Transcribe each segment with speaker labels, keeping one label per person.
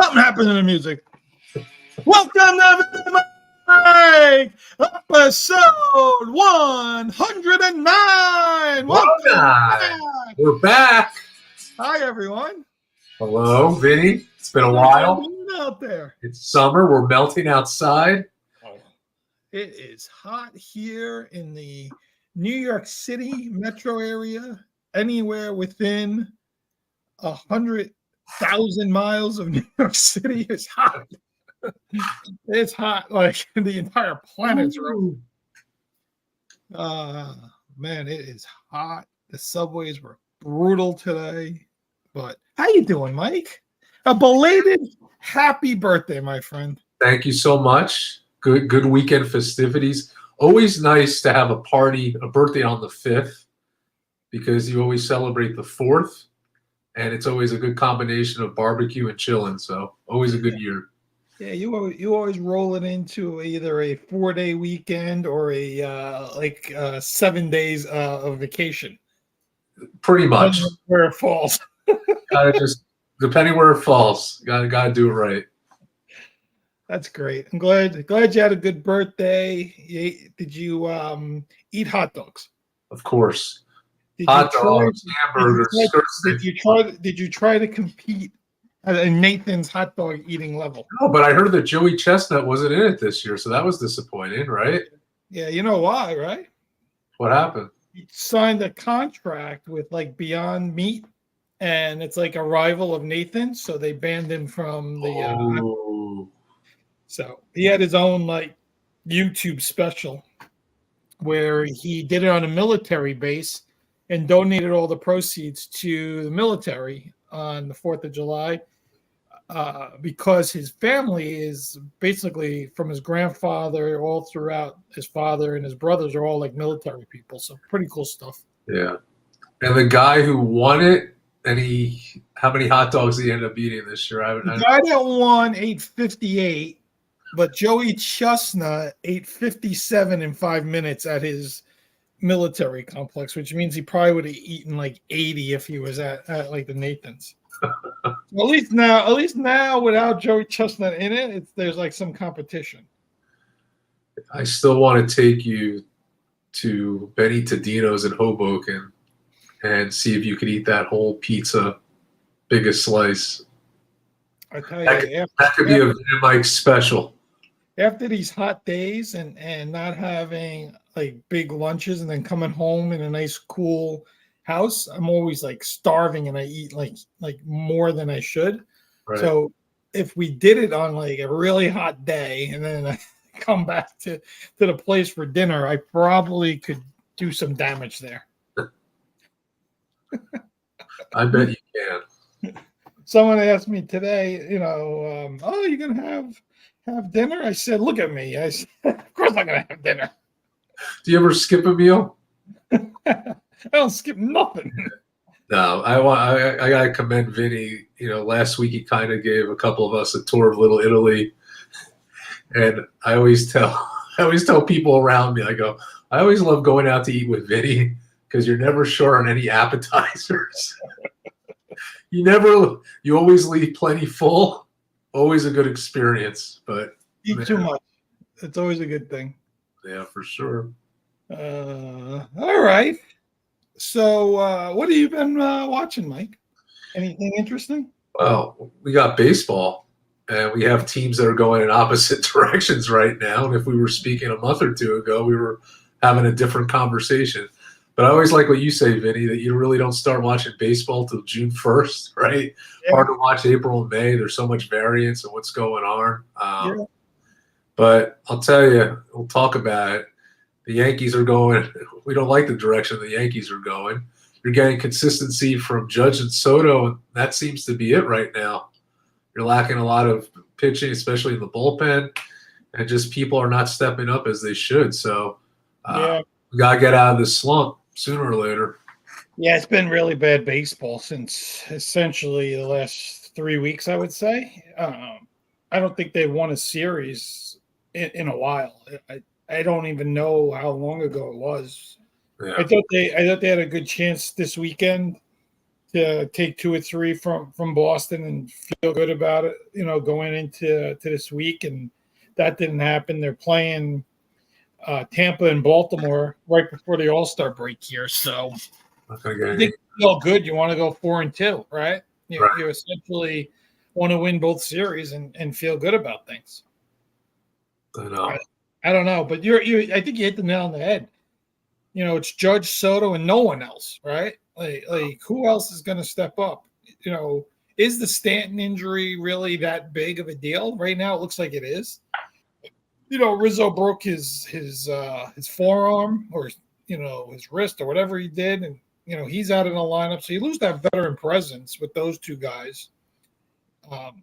Speaker 1: Something happened in the music. Welcome to Vin and Mike, episode 109. Welcome back.
Speaker 2: We're back.
Speaker 1: Hi, everyone.
Speaker 2: Hello, Vinny. It's been a
Speaker 1: How
Speaker 2: while.
Speaker 1: you doing out there?
Speaker 2: It's summer. We're melting outside.
Speaker 1: It is hot here in the New York City metro area. Anywhere within 100,000 miles of New York City is hot. It's hot like the entire planet's rolling. Man, it is hot. The subways were brutal today. But how you doing, Mike? A belated happy birthday, my friend.
Speaker 2: Thank you so much. Good weekend festivities. Always nice to have a birthday on the 5th, because you always celebrate the 4th, and it's always a good combination of barbecue and chilling. So always a good year.
Speaker 1: Yeah, you always roll it into either a 4-day weekend or a 7 days of vacation.
Speaker 2: Pretty much.
Speaker 1: Depending where it falls.
Speaker 2: Gotta just depending where it falls. Gotta do it right.
Speaker 1: That's great. I'm glad you had a good birthday. Did you eat hot dogs?
Speaker 2: Of course. Hot dogs, hamburgers.
Speaker 1: Did you try to compete at Nathan's hot dog eating level?
Speaker 2: No, but I heard that Joey Chestnut wasn't in it this year, so that was disappointing, right?
Speaker 1: Yeah, you know why, right?
Speaker 2: What happened?
Speaker 1: He signed a contract with like Beyond Meat, and it's like a rival of Nathan's, so they banned him from the. So he had his own like YouTube special where he did it on a military base and donated all the proceeds to the military on the 4th of July. Because his family is basically from his grandfather all throughout, his father and his brothers are all like military people. So pretty cool stuff.
Speaker 2: Yeah. And the guy who won it, how many hot dogs did he end up eating this year?
Speaker 1: The guy that won ate 58, but Joey Chestnut ate 57 in 5 minutes at his military complex, which means he probably would have eaten like 80 if he was at like the Nathan's. At least now, without Joey Chestnut in it, there's like some competition.
Speaker 2: I still want to take you to Benny Tadino's in Hoboken and see if you could eat that whole pizza, biggest slice.
Speaker 1: I tell you,
Speaker 2: that could be a Vin and Mike special.
Speaker 1: After these hot days and not having like big lunches and then coming home in a nice cool house, I'm always like starving and I eat like more than I should. Right. So if we did it on like a really hot day and then I come back to the place for dinner, I probably could do some damage there.
Speaker 2: I bet you can.
Speaker 1: Someone asked me today, oh, you're gonna have dinner? I said, look at me. I said, of course I'm gonna have dinner.
Speaker 2: Do you ever skip a meal?
Speaker 1: I don't skip nothing.
Speaker 2: No, I gotta commend Vinny. Last week he kind of gave a couple of us a tour of Little Italy, and I always tell people around me, I go, I always love going out to eat with Vinny because you're never short on any appetizers. You always leave plenty full. Always a good experience, but
Speaker 1: eat too much. It's always a good thing.
Speaker 2: Yeah, for sure.
Speaker 1: All right. So, what have you been watching, Mike? Anything interesting?
Speaker 2: Well, we got baseball, and we have teams that are going in opposite directions right now. And if we were speaking a month or two ago, we were having a different conversation. But I always like what you say, Vinny, that you really don't start watching baseball till June 1st, right? Yeah. Hard to watch April and May. There's so much variance in what's going on. Yeah. But I'll tell you, we'll talk about it. The Yankees are going – we don't like the direction the Yankees are going. You're getting consistency from Judge and Soto, and that seems to be it right now. You're lacking a lot of pitching, especially in the bullpen, and just people are not stepping up as they should. So we got to get out of this slump sooner or later.
Speaker 1: Yeah, it's been really bad baseball since essentially the last 3 weeks, I would say. I don't think they've won a series in a while. I don't even know how long ago it was. Yeah. I thought they had a good chance this weekend to take 2 or 3 from Boston and feel good about it, going into this week, and that didn't happen. They're playing Tampa and Baltimore right before the All-Star break here, so
Speaker 2: Not gonna get
Speaker 1: I
Speaker 2: any.
Speaker 1: think you feel good. You want to go 4-2, right?
Speaker 2: Right.
Speaker 1: You essentially want to win both series and feel good about things.
Speaker 2: I know.
Speaker 1: I don't know, but I think you hit the nail on the head. It's Judge, Soto, and no one else, right? Like who else is going to step up? Is the Stanton injury really that big of a deal? Right now, it looks like it is. Rizzo broke his forearm or his wrist or whatever he did, and he's out in the lineup. So you lose that veteran presence with those two guys.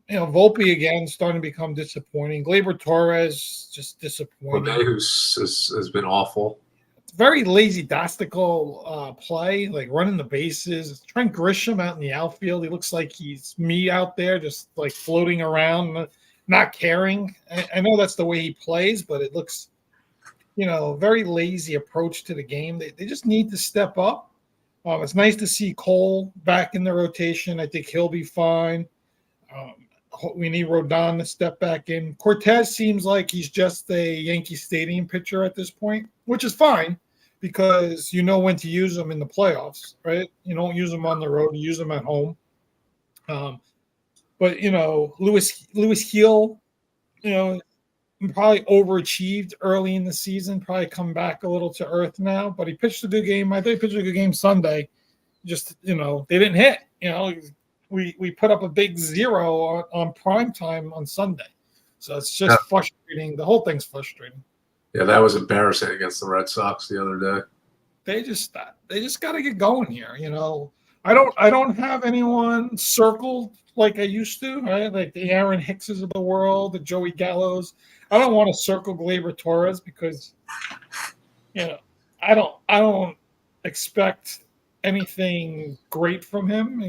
Speaker 1: Volpe again starting to become disappointing. Gleyber Torres just disappointing.
Speaker 2: Monet, has been awful.
Speaker 1: Very lazy-dastical play, like running the bases. Trent Grisham out in the outfield. He looks like he's me out there, just like floating around, not caring. I know that's the way he plays, but it looks, very lazy approach to the game. They just need to step up. It's nice to see Cole back in the rotation. I think he'll be fine. We need Rodon to step back in. Cortez seems like he's just a Yankee Stadium pitcher at this point, which is fine because you know when to use him in the playoffs, right? You don't use him on the road, you use him at home. But Lewis Heel, probably overachieved early in the season, probably come back a little to earth now, but he pitched a good game. I think he pitched a good game Sunday. Just, they didn't hit, We put up a big 0 on prime time on Sunday. So it's just frustrating. The whole thing's frustrating.
Speaker 2: Yeah, that was embarrassing against the Red Sox the other day.
Speaker 1: They just got to get going here. I don't have anyone circled like I used to, right? Like the Aaron Hickses of the world, the Joey Gallos. I don't want to circle Gleyber Torres because, I don't expect anything great from him.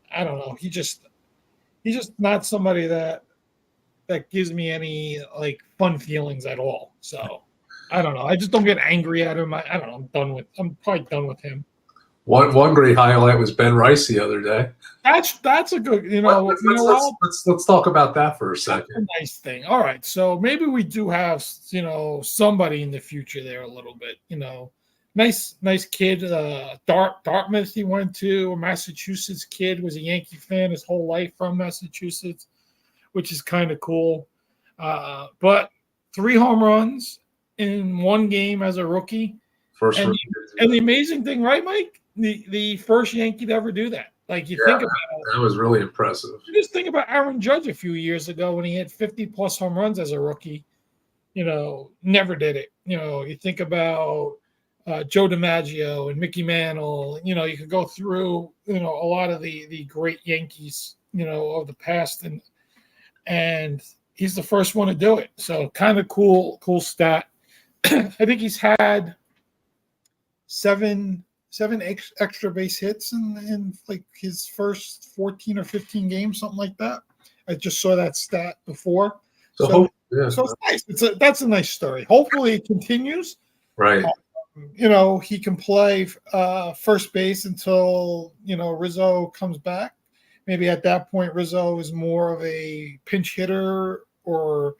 Speaker 1: I don't know. He's just not somebody that gives me any like fun feelings at all. So I don't know. I just don't get angry at him. I don't know. I'm probably done with him.
Speaker 2: One great highlight was Ben Rice the other day.
Speaker 1: That's a good.
Speaker 2: Let's talk about that for a second.
Speaker 1: That's a nice thing. All right. So maybe we do have somebody in the future there a little bit. Nice kid. Dartmouth he went to. A Massachusetts kid, was a Yankee fan his whole life from Massachusetts, which is kind of cool. But 3 home runs in 1 game as a rookie. And the amazing thing, right, Mike? The first Yankee to ever do that. Like think about it.
Speaker 2: That was really impressive.
Speaker 1: You just think about Aaron Judge a few years ago when he hit 50+ home runs as a rookie. Never did it. You think about Joe DiMaggio and Mickey Mantle. You could go through, a lot of the great Yankees, of the past, and he's the first one to do it. So kind of cool stat. I think he's had seven extra base hits in like his first 14 or 15 games, something like that. I just saw that stat before. So it's nice. That's a nice story. Hopefully it continues.
Speaker 2: Right.
Speaker 1: He can play first base until, Rizzo comes back. Maybe at that point, Rizzo is more of a pinch hitter or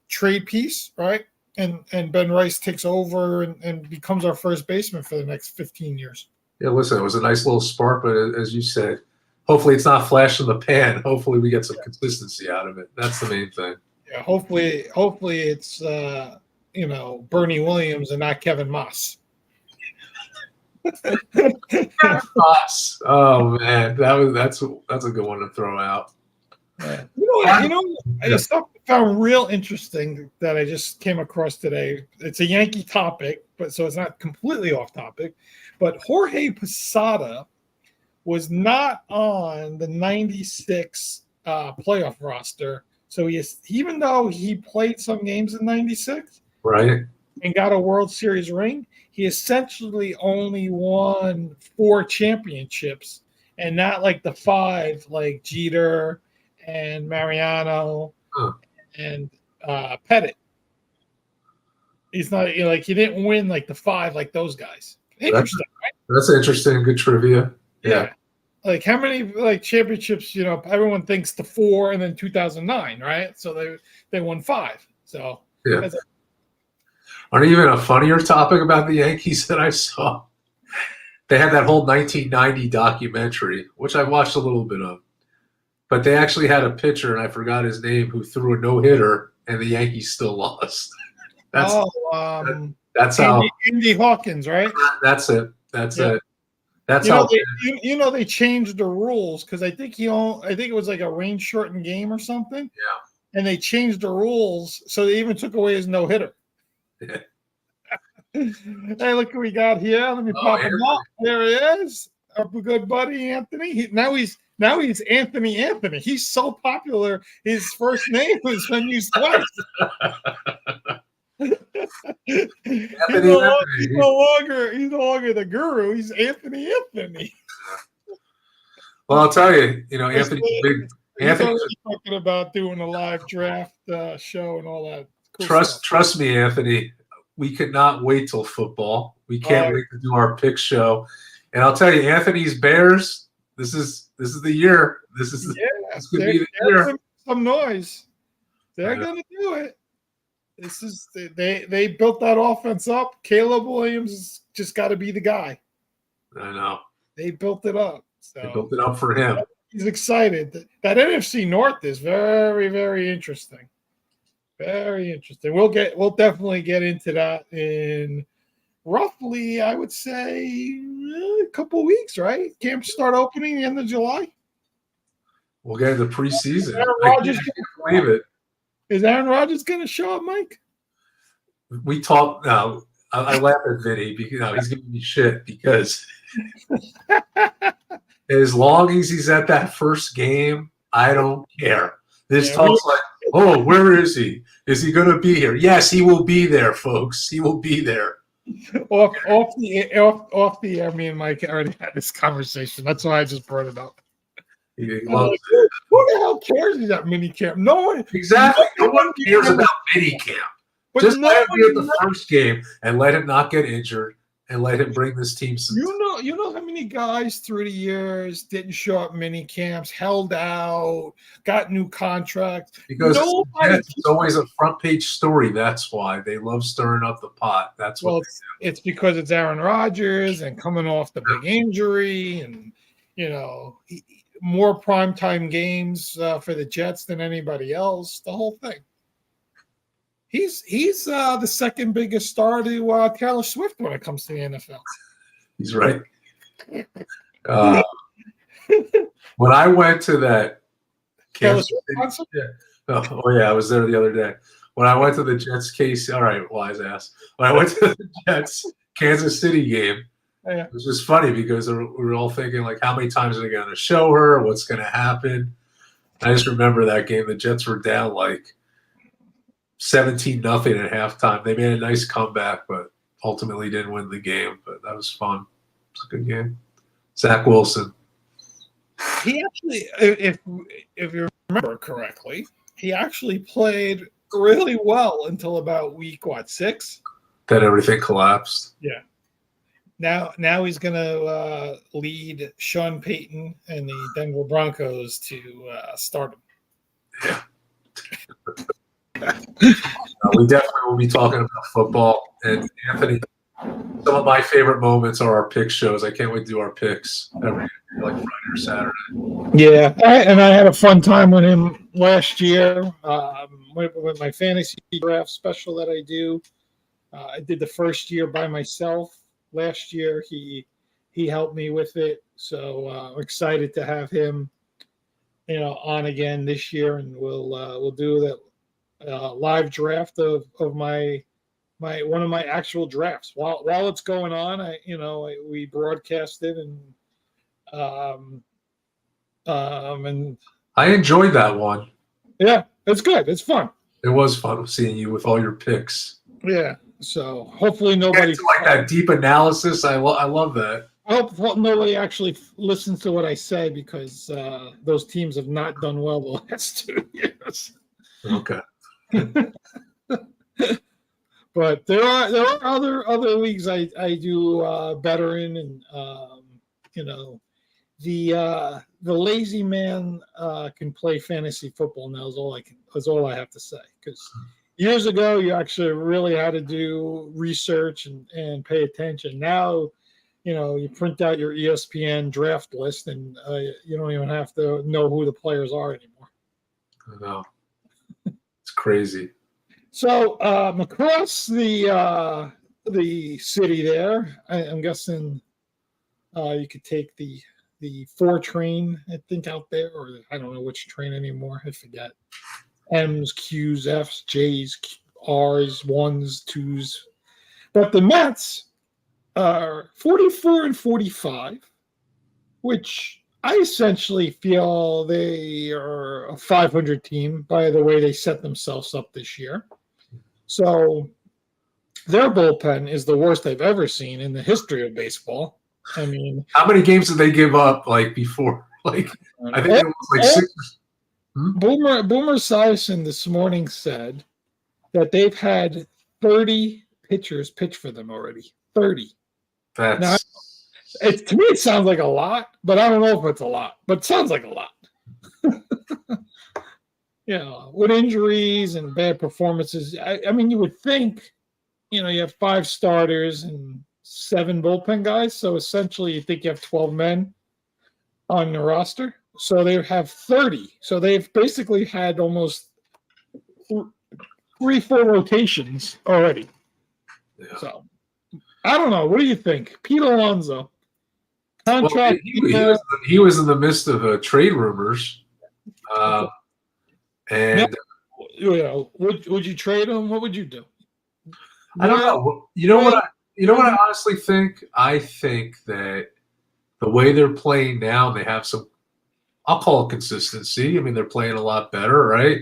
Speaker 1: trade piece, right? And Ben Rice takes over and becomes our first baseman for the next 15 years.
Speaker 2: Yeah, listen, it was a nice little spark, but as you said, hopefully it's not flash in the pan. Hopefully we get some consistency out of it. That's the main thing.
Speaker 1: Yeah, hopefully it's Bernie Williams and not Kevin Moss.
Speaker 2: Moss. Oh man, that's a good one to throw out.
Speaker 1: Yeah. I found real interesting that I just came across today. It's a Yankee topic, so it's not completely off topic. But Jorge Posada was not on the '96 playoff roster. So even though he played some games in '96,
Speaker 2: right,
Speaker 1: and got a World Series ring, he essentially only won 4 championships, and not like the 5 like Jeter and Mariano and Pettit. He's not he didn't win like the 5 like those guys. Interesting, right?
Speaker 2: That's interesting. Good trivia. Yeah.
Speaker 1: like how many like championships? Everyone thinks the 4 and then 2009, right? So they won 5. So
Speaker 2: yeah. Aren't even a funnier topic about the Yankees that I saw? They had that whole 1990 documentary, which I watched a little bit of. But they actually had a pitcher, and I forgot his name, who threw a no-hitter, and the Yankees still lost. That's how.
Speaker 1: Andy Hawkins, right?
Speaker 2: That's it. That's it. That's
Speaker 1: they changed the rules because I think it was like a rain shortened game or something.
Speaker 2: Yeah.
Speaker 1: And they changed the rules, so they even took away his no hitter.
Speaker 2: Yeah.
Speaker 1: Hey, look who we got here. Let me pop him up. There he is, our good buddy Anthony. Now he's Anthony. He's so popular. His first name has been used twice. He's no longer the guru. He's Anthony.
Speaker 2: Well, I'll tell you, Anthony's big.
Speaker 1: Anthony's talking about doing a live draft show and all that. Cool
Speaker 2: trust me, Anthony. We could not wait till football. We can't wait to do our pick show. And I'll tell you, Anthony's Bears. This is the year. This could be the year.
Speaker 1: Some noise. They're gonna do it. This is they built that offense up. Caleb Williams just got to be the guy.
Speaker 2: I know.
Speaker 1: They built it up. So
Speaker 2: they built it up for him.
Speaker 1: He's excited. That NFC North is very, very interesting. Very interesting. We'll definitely get into that in roughly, I would say, a couple of weeks, right? Camps start opening the end of July.
Speaker 2: We'll get into preseason. I can't believe it.
Speaker 1: Is Aaron Rodgers going to show up, Mike?
Speaker 2: We talk now. I laugh at Vinny because he's giving me shit because as long as he's at that first game, I don't care. This talk's like, oh, where is he? Is he going to be here? Yes, he will be there, folks. He will be there.
Speaker 1: Off the air, me and Mike already had this conversation. That's why I just brought it up.
Speaker 2: He loves it.
Speaker 1: Who the hell cares about mini camp? No one.
Speaker 2: Exactly. No one cares about mini camp. Just let him be at the first game and let him not get injured and let him bring this team some.
Speaker 1: You know how many guys through the years didn't show up mini camps, held out, got new contracts.
Speaker 2: Because it's always a front page story. That's why they love stirring up the pot. That's what.
Speaker 1: It's because it's Aaron Rodgers and coming off the big injury, and more primetime games for the Jets than anybody else. The whole thing. He's the second biggest star to Taylor Swift when it comes to the NFL.
Speaker 2: He's right. When I went to that Kansas City, I was there the other day. When I went to the Jets case, all right, wise ass. When I went to the Jets Kansas City game, it was just funny because we were all thinking, like, how many times are they going to show her? What's going to happen? I just remember that game. The Jets were down like 17-0 at halftime. They made a nice comeback, but ultimately didn't win the game. But that was fun. It was a good game. Zach Wilson.
Speaker 1: He actually, if you remember correctly, he actually played really well until about week 6.
Speaker 2: Then everything collapsed.
Speaker 1: Yeah. Now he's going to lead Sean Payton and the Denver Broncos to start him.
Speaker 2: Yeah. We definitely will be talking about football. And Anthony, some of my favorite moments are our pick shows. I can't wait to do our picks every like Friday or Saturday.
Speaker 1: Yeah, I had a fun time with him last year with my fantasy draft special that I do. I did the first year by myself. Last year he helped me with it, so I'm excited to have him, on again this year, and we'll do that live draft of my one of my actual drafts while it's going on. We broadcast it and
Speaker 2: I enjoyed that one.
Speaker 1: Yeah, it's good. It's fun.
Speaker 2: It was fun seeing you with all your picks.
Speaker 1: Yeah. So hopefully nobody
Speaker 2: like that deep analysis. I love that.
Speaker 1: I hope nobody actually listens to what I say because those teams have not done well the last 2 years.
Speaker 2: Okay.
Speaker 1: But there are other leagues I do better in, and the lazy man can play fantasy football now. Is all I have to say. Because years ago, you actually really had to do research and pay attention. Now, you print out your ESPN draft list, and you don't even have to know who the players are anymore.
Speaker 2: I know. It's crazy.
Speaker 1: So across the city there, I'm guessing you could take the 4 train, I think, out there, or I don't know which train anymore. I forget. M's, Q's, F's, J's, R's, 1s, 2s. But the Mets are 44 and 45, which I essentially feel they are a 500 team by the way they set themselves up this year. So their bullpen is the worst I've ever seen in the history of baseball. I mean,
Speaker 2: how many games did they give up before? I think it was 6.
Speaker 1: Boomer Esiason this morning said that they've had 30 pitchers pitch for them already. 30. Now, to me, it sounds like a lot, but I don't know if it's a lot. But it sounds like a lot. With injuries and bad performances, I mean, you would think, you have 5 starters and 7 bullpen guys. So essentially, you think you have 12 men on the roster. So they have 30. So they've basically had almost 3-4 rotations already.
Speaker 2: Yeah.
Speaker 1: So I don't know. What do you think? Pete Alonso. Contract.
Speaker 2: Well, he was in the midst of trade rumors. And
Speaker 1: would you trade him? What would you do?
Speaker 2: I don't know. You know what I honestly think? I think that the way they're playing now, they have some, I'll call it consistency. I mean, they're playing a lot better, right?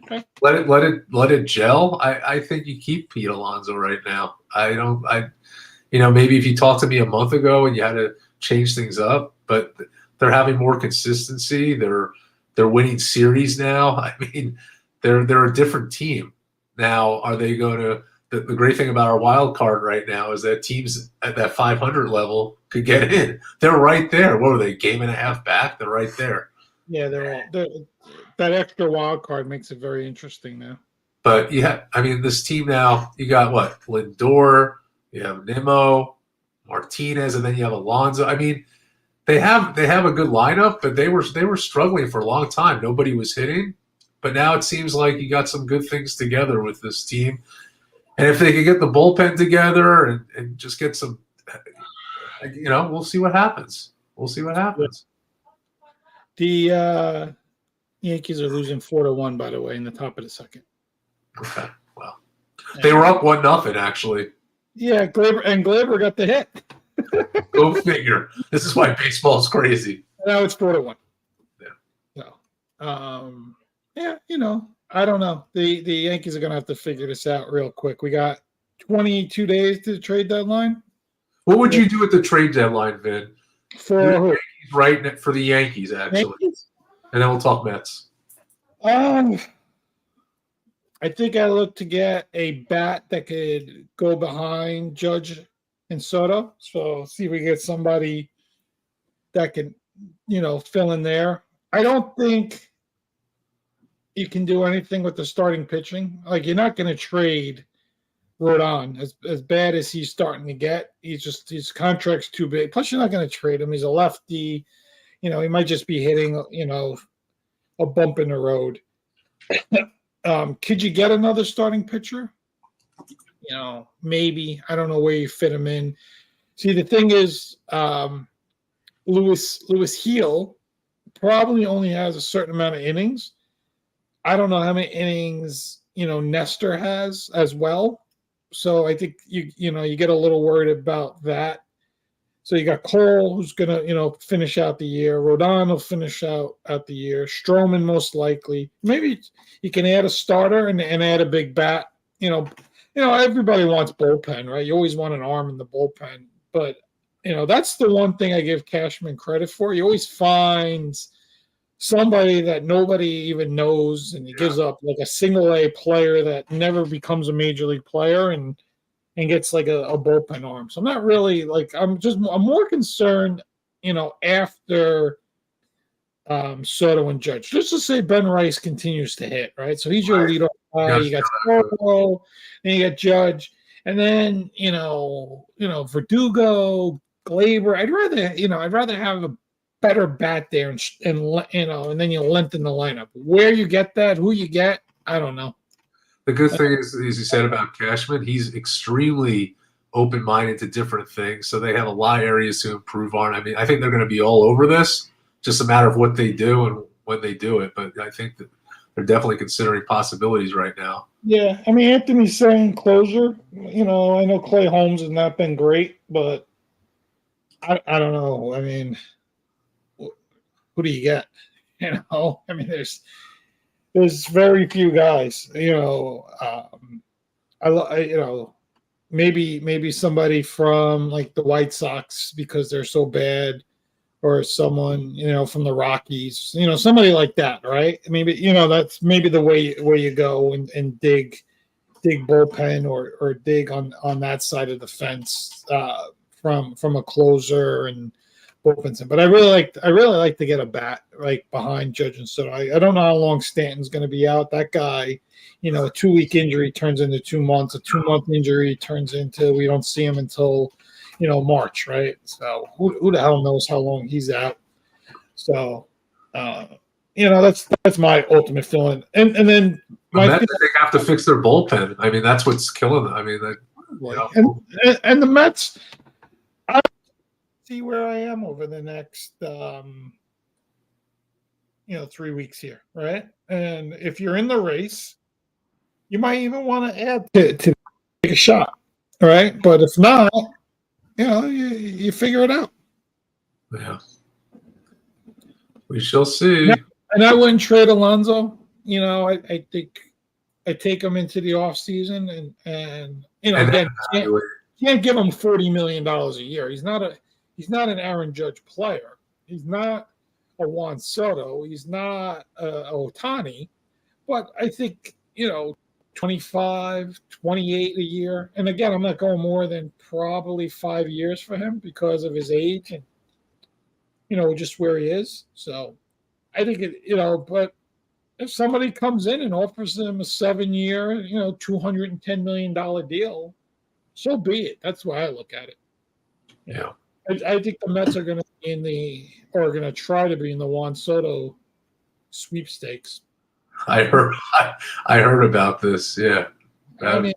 Speaker 1: Okay.
Speaker 2: Let it gel. I think you keep Pete Alonso right now. Maybe if you talked to me a month ago and you had to change things up, but they're having more consistency. They're winning series now. I mean, they're a different team now. Are they going to? The great thing about our wild card right now is that teams at that 500 level could get in. They're right there. What are they? Game and a half back. They're right there.
Speaker 1: Yeah, that extra wild card makes it very interesting now.
Speaker 2: But this team now, you got what? Lindor, you have Nimmo, Martinez, and then you have Alonso. I mean, they have a good lineup, but they were struggling for a long time. Nobody was hitting. But now it seems like you got some good things together with this team. And if they could get the bullpen together and just get some, we'll see what happens. We'll see what happens.
Speaker 1: The Yankees are losing 4-1, by the way, in the top of the second.
Speaker 2: Okay, well, they were up 1-0 actually.
Speaker 1: Yeah, Glaber got the hit.
Speaker 2: Go figure. This is why baseball is crazy.
Speaker 1: Now it's 4-1.
Speaker 2: Yeah.
Speaker 1: So, I don't know. The Yankees are going to have to figure this out real quick. We got 22 days to the trade deadline.
Speaker 2: What would you do at the trade deadline, Vin?
Speaker 1: For who?
Speaker 2: Right for the Yankees, actually.
Speaker 1: Yankees?
Speaker 2: And then we'll talk Mets.
Speaker 1: I think I look to get a bat that could go behind Judge and Soto. So see if we get somebody that can, fill in there. I don't think you can do anything with the starting pitching. Like, you're not going to trade Rodon as bad as he's starting to get. His contract's too big. Plus, you're not going to trade him. He's a lefty. He might just be hitting, a bump in the road. Could you get another starting pitcher? Maybe. I don't know where you fit him in. See, the thing is, Lewis Heel probably only has a certain amount of innings. I don't know how many innings, Nestor has as well. So I think you get a little worried about that. So you got Cole, who's gonna, finish out the year. Rodon will finish out the year. Stroman most likely. Maybe you can add a starter and add a big bat. Everybody wants bullpen, right? You always want an arm in the bullpen. But that's the one thing I give Cashman credit for. He always finds somebody that nobody even knows, and he gives up like a single A player that never becomes a major league player and gets like a bullpen arm. So I'm not really I'm more concerned after Soto and Judge. Just to say Ben Rice continues to hit, right? So he's your leadoff guy. You got Soto, then you got Judge, and then Verdugo, Glaber. I'd rather have a better bat there, and then you lengthen the lineup. Where you get that, who you get, I don't know.
Speaker 2: The good thing is, as you said about Cashman, he's extremely open-minded to different things, so they have a lot of areas to improve on. I mean, I think they're going to be all over this. Just a matter of what they do and when they do it. But I think that they're definitely considering possibilities right now.
Speaker 1: Yeah, I mean, Anthony's saying closer. I know Clay Holmes has not been great, but I don't know. I mean, who do you get? I mean, there's very few guys. Maybe somebody from like the White Sox because they're so bad. Or someone, from the Rockies, somebody like that, right? Maybe, that's maybe the way you go and dig bullpen or dig on that side of the fence from a closer and bullpen. But I really like to get a bat like behind Judge and Soto. I don't know how long Stanton's going to be out. That guy, a 2-week injury turns into 2 months. A 2-month injury turns into we don't see him until March, right? So who the hell knows how long he's out? So, that's my ultimate feeling. And then
Speaker 2: they have to fix their bullpen. I mean, that's what's killing them. I mean,
Speaker 1: and the Mets. I see where I am over the next 3 weeks here, right? And if you're in the race, you might even want to add to take a shot, right? But if not, you figure it out.
Speaker 2: Yeah. We shall see.
Speaker 1: And I wouldn't trade Alonso. I think I take him into the offseason and again, can't give him $40 million a year. He's not an Aaron Judge player. He's not a Juan Soto. He's not a Ohtani. But I think, 25, 28 a year. And again, I'm not going more than probably 5 years for him because of his age and, just where he is. So I think but if somebody comes in and offers him a 7-year, $210 million deal, so be it. That's why I look at it.
Speaker 2: Yeah.
Speaker 1: I think the Mets are going to be going to try to be in the Juan Soto sweepstakes.
Speaker 2: I heard about this. Yeah.
Speaker 1: I mean,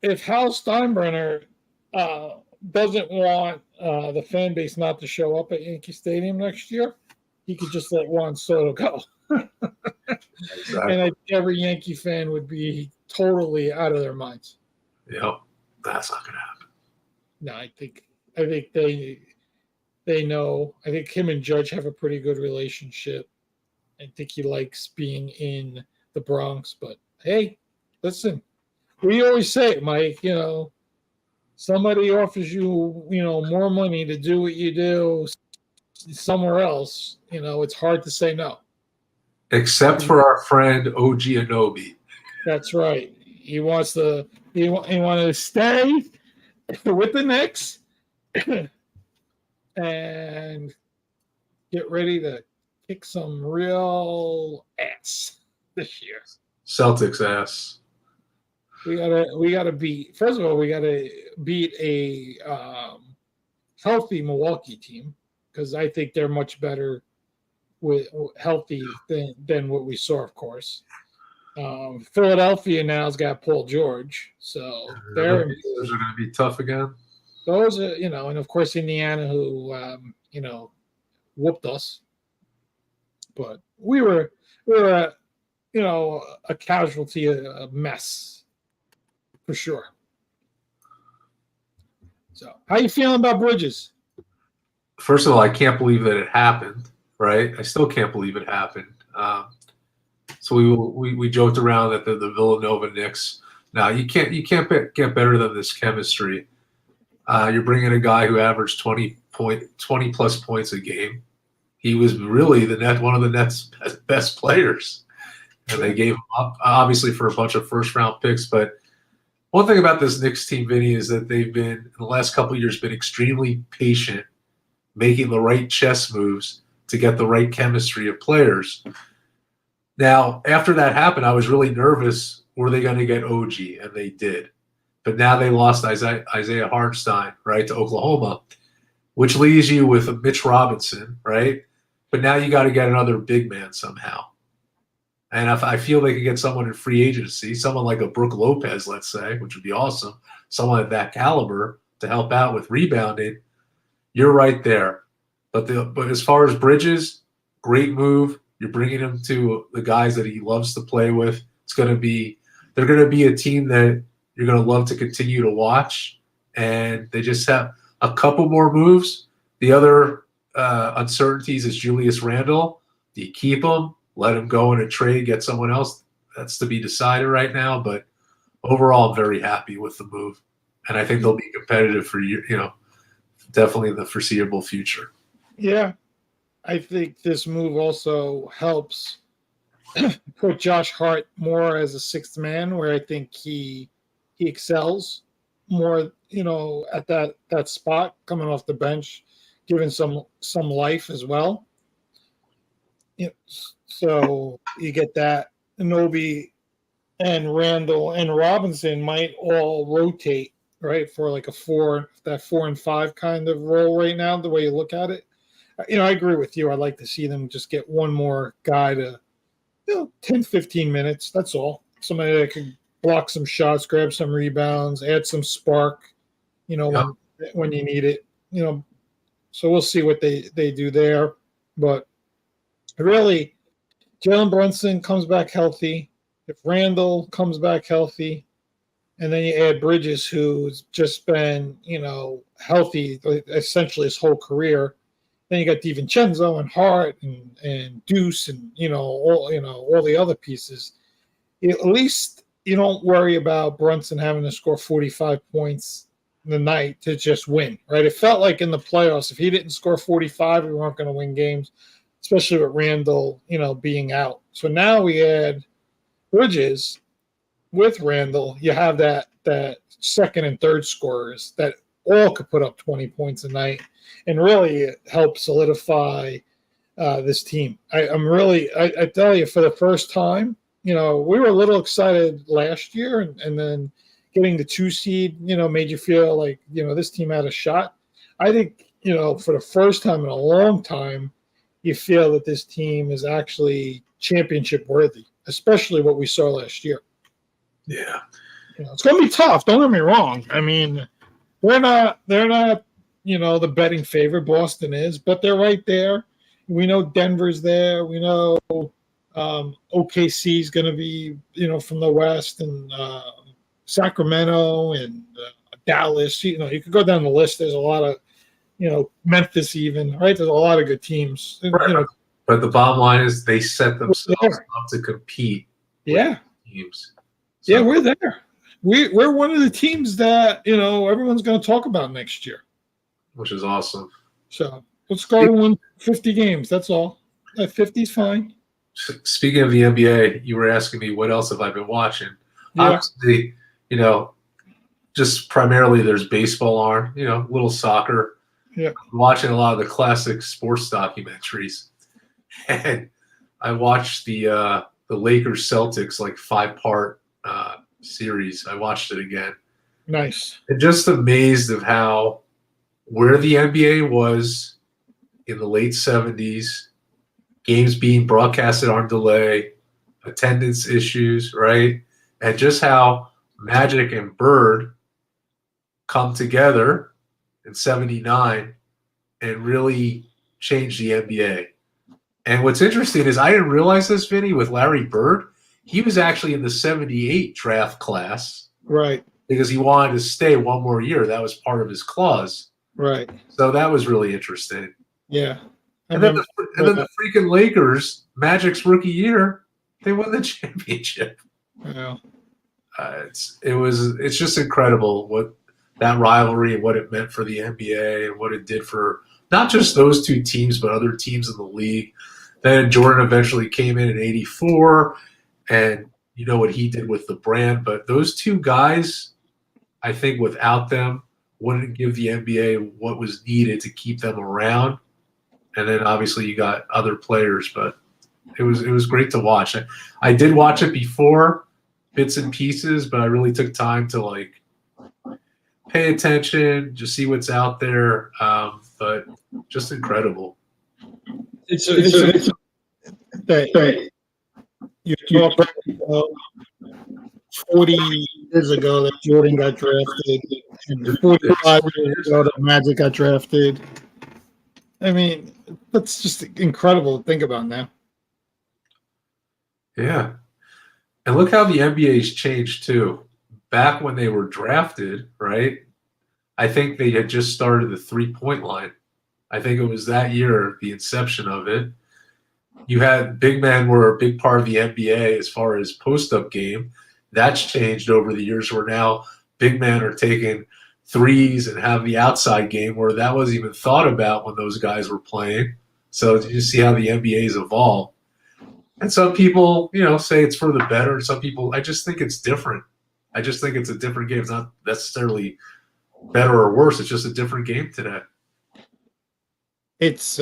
Speaker 1: if Hal Steinbrenner doesn't want the fan base not to show up at Yankee Stadium next year, he could just let Juan Soto go. Exactly. And I think every Yankee fan would be totally out of their minds.
Speaker 2: Yep, that's not going to happen.
Speaker 1: No, I think they know. I think him and Judge have a pretty good relationship. I think he likes being in the Bronx. But hey, listen, we always say, Mike, somebody offers you, more money to do what you do somewhere else, it's hard to say no.
Speaker 2: Except for our friend OG Anunoby.
Speaker 1: That's right. He wants to. He wanted to stay with the Knicks and get ready to kick some real ass this year.
Speaker 2: Celtics ass.
Speaker 1: We gotta beat. First of all, we gotta beat a healthy Milwaukee team because I think they're much better with healthy than what we saw, of course. Philadelphia now's got Paul George, so those
Speaker 2: are going to be tough again.
Speaker 1: Those are, and of course Indiana, who whooped us, but we were a casualty, a mess for sure. So, how you feeling about Bridges?
Speaker 2: First of all, I can't believe that it happened. Right, I still can't believe it happened. So we joked around that the Villanova Knicks. Now you can't get better than this chemistry. You're bringing a guy who averaged 20 plus points a game. He was really one of the Nets' best players, and they gave him up obviously for a bunch of first round picks. But one thing about this Knicks team, Vinny, is that they've been in the last couple of years been extremely patient making the right chess moves to get the right chemistry of players. Now, after that happened, I was really nervous. Were they going to get OG? And they did. But now they lost Isaiah Hartenstein, right, to Oklahoma, which leaves you with a Mitch Robinson, right? But now you got to get another big man somehow. And if I feel they could get someone in free agency, someone like a Brook Lopez, let's say, which would be awesome, someone at that caliber to help out with rebounding, you're right there. But as far as Bridges, great move. You're bringing him to the guys that he loves to play with. They're going to be a team that you're going to love to continue to watch. And they just have a couple more moves. The other uncertainties is Julius Randle. Do you keep him? Let him go in a trade, get someone else? That's to be decided right now. But overall, I'm very happy with the move. And I think they'll be competitive for, definitely in the foreseeable future.
Speaker 1: Yeah. I think this move also helps put Josh Hart more as a sixth man, where I think he excels more, at that spot coming off the bench, giving some life as well. So you get that. Anobi and Randall and Robinson might all rotate, right, for like a 4 and 5 kind of role right now, the way you look at it. I agree with you. I'd like to see them just get one more guy to 10, 15 minutes. That's all. Somebody that could block some shots, grab some rebounds, add some spark, when you need it. So we'll see what they do there. But really, Jalen Brunson comes back healthy. If Randall comes back healthy, and then you add Bridges, who's just been, healthy essentially his whole career. Then you got DiVincenzo and Hart and Deuce and all the other pieces. At least you don't worry about Brunson having to score 45 points in the night to just win, right? It felt like in the playoffs, if he didn't score 45, we weren't going to win games, especially with Randall, being out. So now we add Bridges with Randall. You have that second and third scorers that all could put up 20 points a night. And really help solidify this team. I tell you, for the first time, we were a little excited last year, and then getting the 2 seed, made you feel like, this team had a shot. I think, for the first time in a long time, you feel that this team is actually championship worthy, especially what we saw last year.
Speaker 2: Yeah.
Speaker 1: It's going to be tough. Don't get me wrong. I mean, they're not the betting favorite. Boston is, but they're right there. We know Denver's there. We know OKC is going to be, from the West, and Sacramento and Dallas. You could go down the list. There's a lot of, Memphis even, right? There's a lot of good teams.
Speaker 2: Right. But the bottom line is they set themselves up to compete.
Speaker 1: Yeah.
Speaker 2: Teams. So.
Speaker 1: Yeah, we're there. We're one of the teams that, everyone's going to talk about next year.
Speaker 2: Which is awesome.
Speaker 1: So let's go to win 50 games. That's all. 50 is fine.
Speaker 2: Speaking of the NBA, you were asking me what else have I been watching.
Speaker 1: Yeah.
Speaker 2: Obviously, just primarily there's baseball on, little soccer.
Speaker 1: Yeah.
Speaker 2: I'm watching a lot of the classic sports documentaries. And I watched the Lakers Celtics 5-part series. I watched it again.
Speaker 1: Nice.
Speaker 2: And just amazed of where the NBA was in the late 70s, games being broadcasted on delay, attendance issues, right? And just how Magic and Bird come together in 79 and really change the NBA. And what's interesting is I didn't realize this, Vinny, with Larry Bird. He was actually in the 78 draft class.
Speaker 1: Right.
Speaker 2: Because he wanted to stay one more year. That was part of his clause.
Speaker 1: Right.
Speaker 2: So that was really interesting.
Speaker 1: Yeah.
Speaker 2: And then the freaking Lakers, Magic's rookie year, they won the championship.
Speaker 1: Yeah.
Speaker 2: It's just incredible what that rivalry and what it meant for the NBA and what it did for not just those two teams, but other teams in the league. Then Jordan eventually came in '84, and what he did with the brand. But those two guys, I think without them, wouldn't give the NBA what was needed to keep them around. And then obviously you got other players, but it was great to watch. I did watch it before, bits and pieces, but I really took time to like pay attention, just see what's out there. But just incredible.
Speaker 1: It's you're talking about 40 years ago that Jordan got drafted, and 45 years ago that Magic got drafted. I mean, that's just incredible to think about now.
Speaker 2: Yeah. And look how the NBA's changed too. Back when they were drafted, right? I think they had just started the 3-point line. I think it was that year, the inception of it. You had big men were a big part of the NBA as far as post-up game. That's changed over the years where now big men are taking threes and have the outside game where that wasn't even thought about when those guys were playing. So you see how the NBA's evolved. And some people, say it's for the better. And some people, I just think it's different. I just think it's a different game. It's not necessarily better or worse. It's just a different game today.
Speaker 1: It's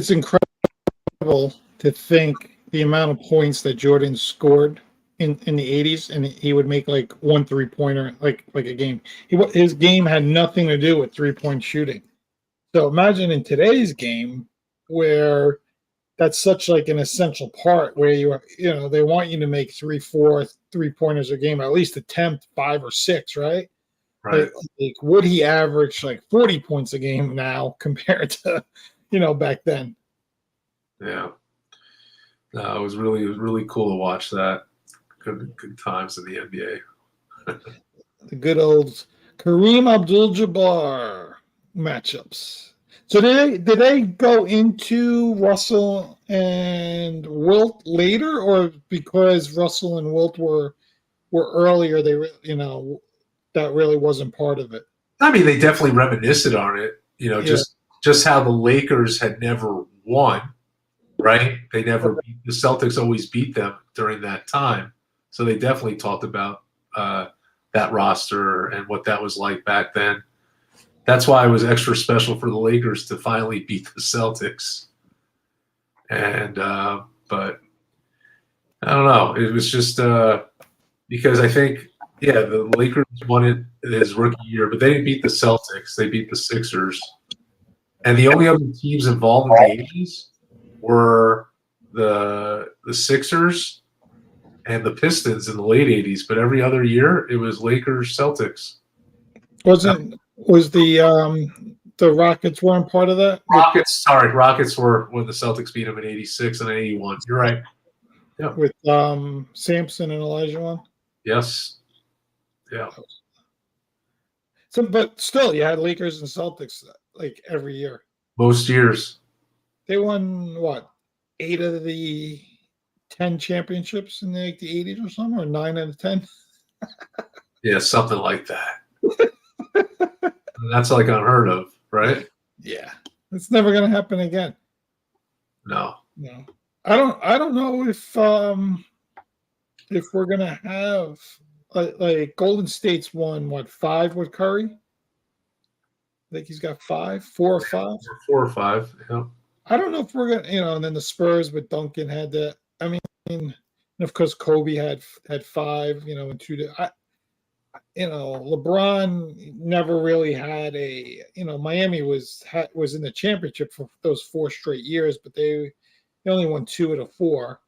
Speaker 1: incredible to think the amount of points that Jordan scored in the 80s, and he would make like 1 3-pointer like a game. His game had nothing to do with 3-point shooting. So imagine in today's game where that's such like an essential part where they want you to make 3, 4 3-pointers a game, at least attempt 5 or 6, right?
Speaker 2: Right.
Speaker 1: Like would he average like 40 points a game now compared to back then?
Speaker 2: Yeah. No, it was really cool to watch that. Good times in the NBA.
Speaker 1: The good old Kareem Abdul-Jabbar matchups. So did they go into Russell and Wilt later, or because Russell and Wilt were earlier, they that really wasn't part of it?
Speaker 2: I mean, they definitely reminisced on it. Just how the Lakers had never won, right? They never beat the Celtics. Always beat them during that time. So they definitely talked about that roster and what that was like back then. That's why it was extra special for the Lakers to finally beat the Celtics. And but I don't know. It was just because I think, the Lakers won it his rookie year, but they didn't beat the Celtics. They beat the Sixers. And the only other teams involved in the 80s were the Sixers and the Pistons in the late 80s, but every other year it was Lakers, Celtics.
Speaker 1: Was the Rockets weren't part of that?
Speaker 2: Rockets were when the Celtics beat them in 86 and 81. You're right. Yeah.
Speaker 1: With Sampson and Elijah.
Speaker 2: Yes. Yeah.
Speaker 1: So, but still, you had Lakers and Celtics like every year.
Speaker 2: Most years.
Speaker 1: They won what? 8 of the 10 championships in the 80s or something, or 9 out of 10.
Speaker 2: Yeah, something like that. That's like unheard of, right?
Speaker 1: Yeah, it's never going to happen again.
Speaker 2: No.
Speaker 1: I don't know if we're going to have like Golden State's won 5 with Curry. I think he's got 5, 4 or 5.
Speaker 2: 4 or 5. Yeah.
Speaker 1: I don't know if we're gonna, and then the Spurs with Duncan had that. I mean, and of course Kobe had 5. In 2. LeBron never really had a. Miami was in the championship for those 4 straight years, but they only won 2 out of 4.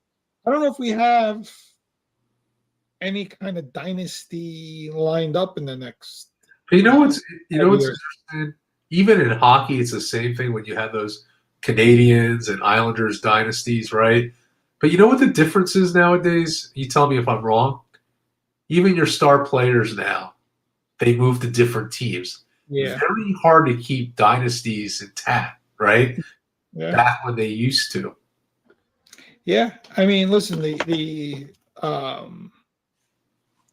Speaker 1: I don't know if we have any kind of dynasty lined up in the next.
Speaker 2: But what's interesting? Even in hockey, it's the same thing when you have those Canadians and Islanders dynasties, right? But you know what the difference is nowadays? You tell me if I'm wrong. Even your star players now, they move to different teams.
Speaker 1: Yeah.
Speaker 2: Very hard to keep dynasties intact, right?
Speaker 1: Yeah.
Speaker 2: Back when they used to.
Speaker 1: Yeah. I mean, listen, the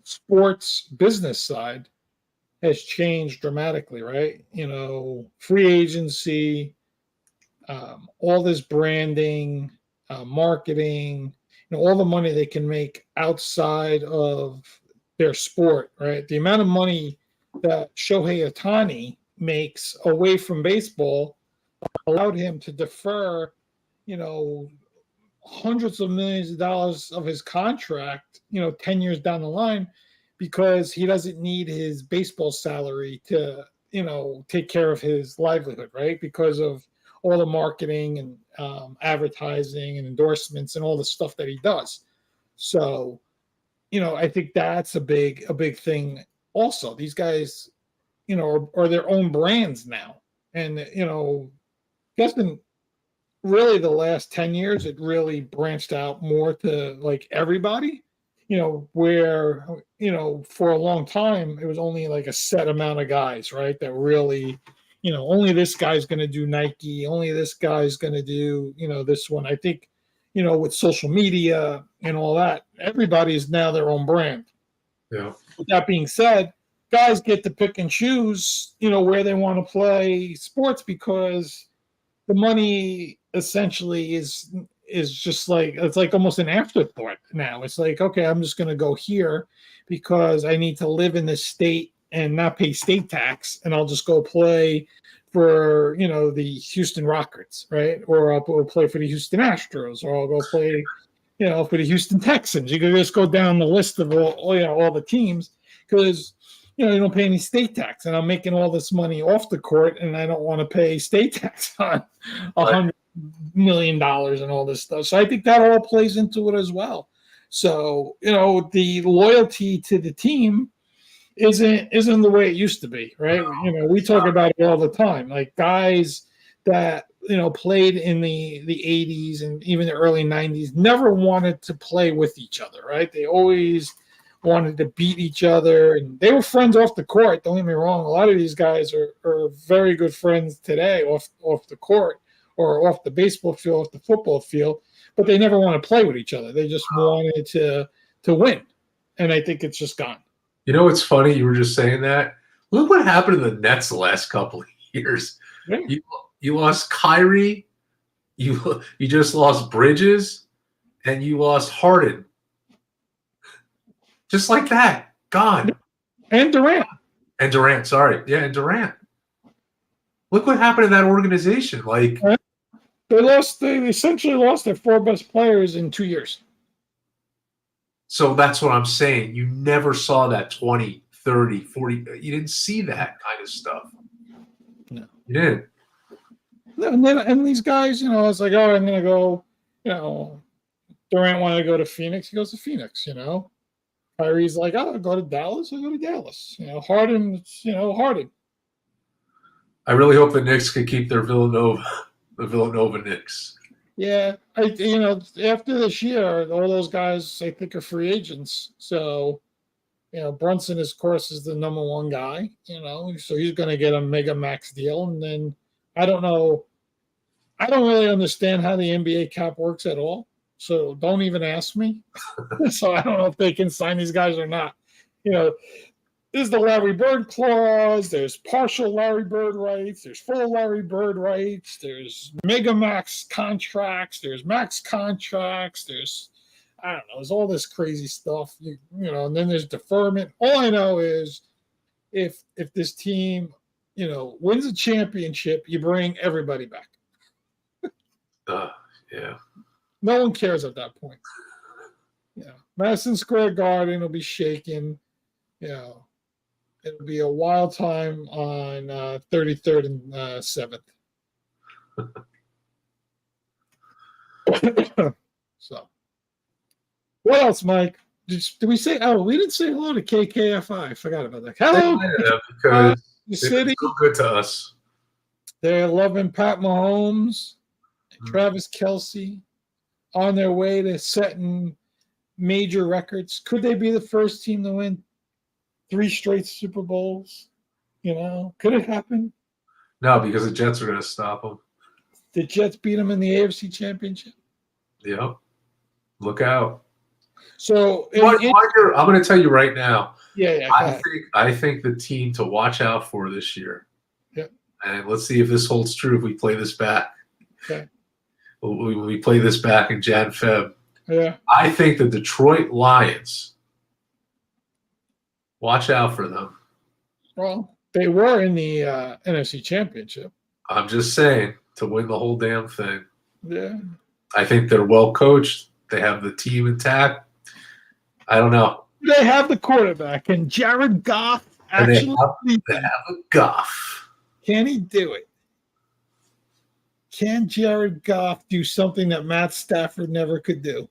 Speaker 1: sports business side has changed dramatically, right? Free agency, all this branding, marketing, all the money they can make outside of their sport, right? The amount of money that Shohei Ohtani makes away from baseball allowed him to defer, hundreds of millions of dollars of his contract, 10 years down the line, because he doesn't need his baseball salary to, take care of his livelihood, right? Because of all the marketing and advertising and endorsements and all the stuff that he does. So, I think that's a big thing. Also, these guys, are their own brands now, and Justin. Really, the last 10 years, it really branched out more to like everybody, where, for a long time, it was only like a set amount of guys, right? That really, only this guy's going to do Nike, only this guy's going to do, this one. I think, with social media and all that, everybody's now their own brand.
Speaker 2: Yeah.
Speaker 1: With that being said, guys get to pick and choose, where they want to play sports, because the money essentially is just like, it's like almost an afterthought now. It's like, okay, I'm just going to go here because I need to live in this state and not pay state tax, and I'll just go play for the Houston Rockets, right? Or I'll go play for the Houston Astros, or I'll go play for the Houston Texans. You can just go down the list of all the teams, because you don't pay any state tax, and I'm making all this money off the court, and I don't want to pay state tax on $100 million and all this stuff. So I think that all plays into it as well. So the loyalty to the team isn't the way it used to be, right? We talk about it all the time, like guys that played in the 80s and even the early 90s never wanted to play with each other, right? They always wanted to beat each other, and they were friends off the court. Don't get me wrong. A lot of these guys are very good friends today off the court, or off the baseball field, off the football field, but they never want to play with each other. They just wanted to win. And I think it's just gone.
Speaker 2: It's funny. You were just saying that. Look what happened to the Nets the last couple of years.
Speaker 1: Yeah.
Speaker 2: You lost Kyrie. You just lost Bridges, and you lost Harden. Just like that. Gone.
Speaker 1: And Durant.
Speaker 2: Sorry. Yeah, and Durant. Look what happened to that organization. Like,
Speaker 1: they essentially lost their 4 best players in 2 years.
Speaker 2: So that's what I'm saying. You never saw that 20, 30, 40. You didn't see that kind of stuff.
Speaker 1: No.
Speaker 2: You didn't.
Speaker 1: And these guys, it's like, oh, I'm going to go, Durant wanted to go to Phoenix. He goes to Phoenix, Kyrie's like, oh, I'll go to Dallas. I'll go to Dallas. Harden, Harden.
Speaker 2: I really hope the Knicks can keep their the Villanova Knicks.
Speaker 1: Yeah, after this year, all those guys I think are free agents. So, Brunson, of course, is the number one guy. So he's going to get a mega max deal, and then I don't know. I don't really understand how the NBA cap works at all. So don't even ask me. So I don't know if they can sign these guys or not. There's the Larry Bird clause. There's partial Larry Bird rights. There's full Larry Bird rights. There's mega max contracts. There's max contracts. There's all this crazy stuff. And then there's deferment. All I know is if this team, wins a championship, you bring everybody back.
Speaker 2: Yeah.
Speaker 1: No one cares at that point. Madison Square Garden will be shaking. It'll be a wild time on 33rd and 7th. So, what else, Mike? Did we say? Oh, we didn't say hello to KKFI. I forgot about that. Hello,
Speaker 2: because
Speaker 1: the city.
Speaker 2: So good to us.
Speaker 1: They're loving Pat Mahomes, Travis Kelce, on their way to setting major records. Could they be the first team to win 3 straight Super Bowls? Could it happen?
Speaker 2: No, because the Jets are going to stop them.
Speaker 1: The Jets beat them in the AFC Championship.
Speaker 2: Yep. Look out.
Speaker 1: So
Speaker 2: I'm going to tell you right now.
Speaker 1: Yeah.
Speaker 2: I think the team to watch out for this year.
Speaker 1: Yep.
Speaker 2: And let's see if this holds true if we play this back.
Speaker 1: Okay.
Speaker 2: We play this back in Jan Feb.
Speaker 1: Yeah.
Speaker 2: I think the Detroit Lions. Watch out for them.
Speaker 1: Well, They were in the NFC Championship.
Speaker 2: I'm just saying, to win the whole damn thing.
Speaker 1: Yeah.
Speaker 2: I think they're well coached. They have the team intact. I don't know.
Speaker 1: They have the quarterback. Can Jared Goff actually
Speaker 2: they have a Goff.
Speaker 1: Can he do it? Can Jared Goff do something that Matt Stafford never could do?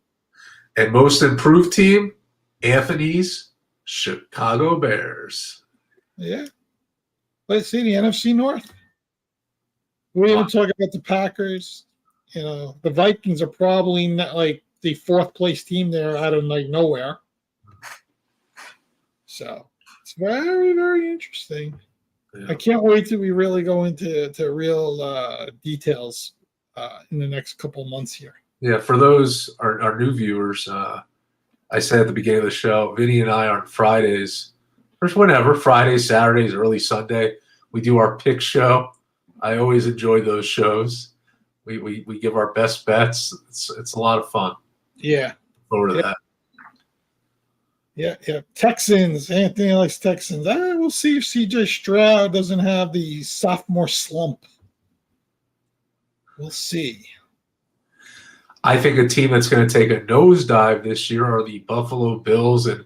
Speaker 2: And most improved team, Anthony's Chicago Bears.
Speaker 1: Yeah. Let's see the NFC North. We even talk about the Packers. You know, the Vikings are probably not like the fourth place team there out of like nowhere. So it's very, very interesting. Yeah. I can't wait till we really go into real details in the next couple of months here.
Speaker 2: Yeah, for those our new viewers, I said at the beginning of the show, Vinny and I on Fridays, or whenever, Fridays, Saturdays, early Sunday, we do our pick show. I always enjoy those shows. We give our best bets. It's a lot of fun.
Speaker 1: Yeah.
Speaker 2: Forward to that.
Speaker 1: Yeah. Texans. Anthony likes Texans. We'll see if CJ Stroud doesn't have the sophomore slump. We'll see.
Speaker 2: I think a team that's going to take a nosedive this year are the Buffalo Bills. And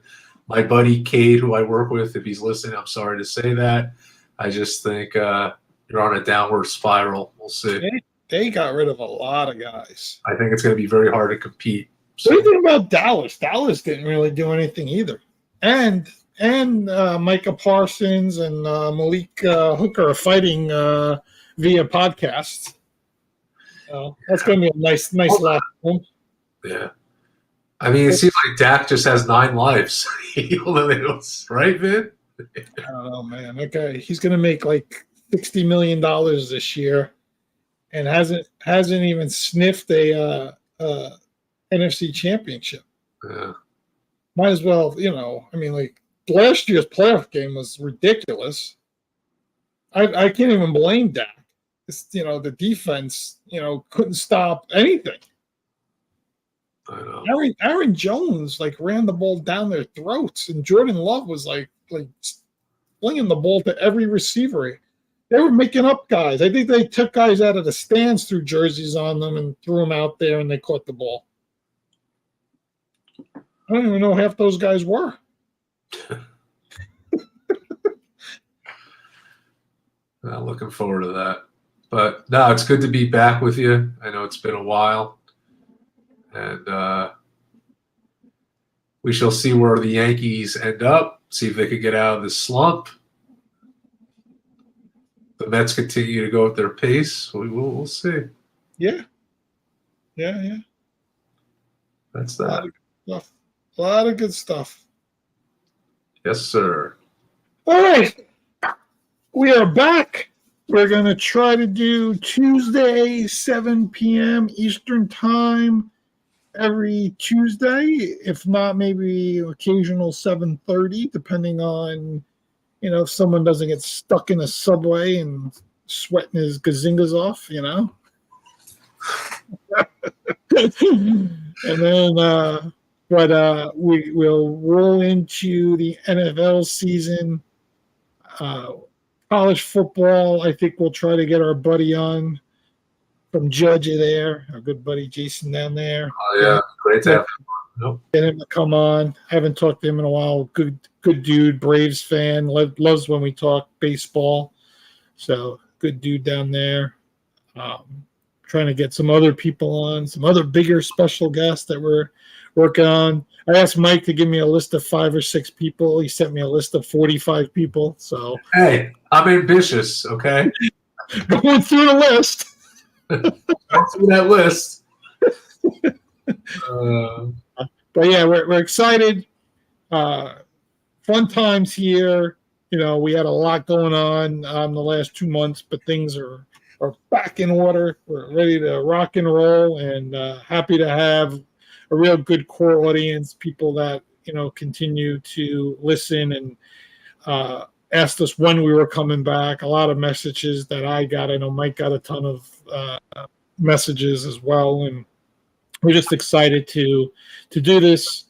Speaker 2: my buddy Cade, who I work with, if he's listening, I'm sorry to say that. I just think you're on a downward spiral. We'll see.
Speaker 1: They got rid of a lot of guys.
Speaker 2: I think it's going to be very hard to compete.
Speaker 1: So. What do you think about Dallas? Dallas didn't really do anything either. And Micah Parsons and Malik Hooker are fighting via podcasts. That's going to be a nice last one.
Speaker 2: Yeah. I mean, it seems like Dak just has 9 lives. Right, Vin?
Speaker 1: I don't know, man. Okay, he's going to make like $60 million this year and hasn't even sniffed a NFC championship.
Speaker 2: Yeah.
Speaker 1: Might as well, I mean, like last year's playoff game was ridiculous. I can't even blame Dak. It's, the defense, couldn't stop anything.
Speaker 2: I know.
Speaker 1: Aaron Jones ran the ball down their throats, and Jordan Love was like flinging the ball to every receiver. They were making up guys. I think they took guys out of the stands, threw jerseys on them, and threw them out there, and they caught the ball. I don't even know who half those guys were.
Speaker 2: Not looking forward to that. But, no, it's good to be back with you. I know it's been a while. And we shall see where the Yankees end up, see if they can get out of this slump. The Mets continue to go at their pace. We'll see.
Speaker 1: Yeah.
Speaker 2: That's that.
Speaker 1: A lot of good stuff.
Speaker 2: Yes, sir.
Speaker 1: All right. We are back. We're going to try to do Tuesday, 7 p.m. Eastern Time every Tuesday. If not, maybe occasional 7:30, depending on, if someone doesn't get stuck in a subway and sweating his gazingas off, And then, we will roll into the NFL season. College football, I think we'll try to get our buddy on from Georgia there, our good buddy Jason down there.
Speaker 2: Oh, yeah. Great to have him.
Speaker 1: Nope. Get him to come on. I haven't talked to him in a while. Good dude, Braves fan. Loves when we talk baseball. So good dude down there. Trying to get some other people on, some other bigger special guests that we're working on. I asked Mike to give me a list of 5 or 6 people. He sent me a list of 45 people. So
Speaker 2: hey, I'm ambitious, okay?
Speaker 1: Going through the list.
Speaker 2: Going through that list.
Speaker 1: But yeah, we're excited. Fun times here. We had a lot going on the last 2 months, but things are back in order. We're ready to rock and roll, and happy to have a real good core audience, people that continue to listen and asked us when we were coming back. A lot of messages that I got. I know Mike got a ton of messages as well, and we're just excited to do this.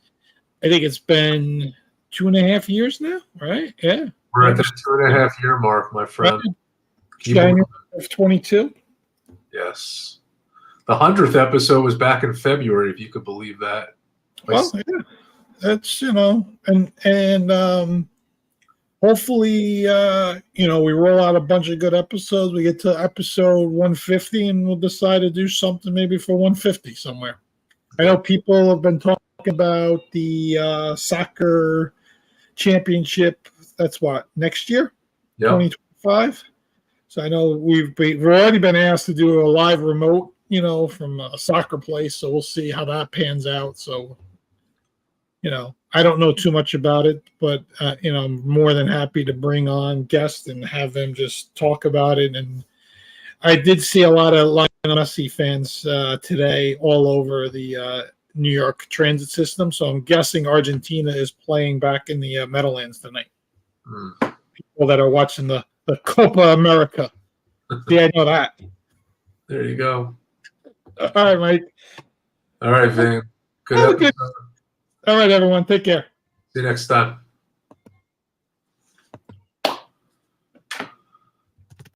Speaker 1: I think it's been 2.5 years now, right? Yeah.
Speaker 2: We're at the 2.5-year mark, my friend.
Speaker 1: January of 22.
Speaker 2: Yes. The 100th episode was back in February, if you could believe that.
Speaker 1: Well, yeah, that's and hopefully we roll out a bunch of good episodes. We get to episode 150, and we'll decide to do something maybe for 150 somewhere. I know people have been talking about the soccer championship. That's what, next year, 2025. So I know we've already been asked to do a live remote, from a soccer place. So we'll see how that pans out. So, I don't know too much about it, but I'm more than happy to bring on guests and have them just talk about it. And I did see a lot of Lionel Messi fans today all over the New York transit system. So I'm guessing Argentina is playing back in the Meadowlands tonight. People that are watching the Copa America. Yeah, I know that.
Speaker 2: There you go.
Speaker 1: All right, Mike.
Speaker 2: All right, Vin. Good episode.
Speaker 1: All right, everyone. Take care.
Speaker 2: See you next time.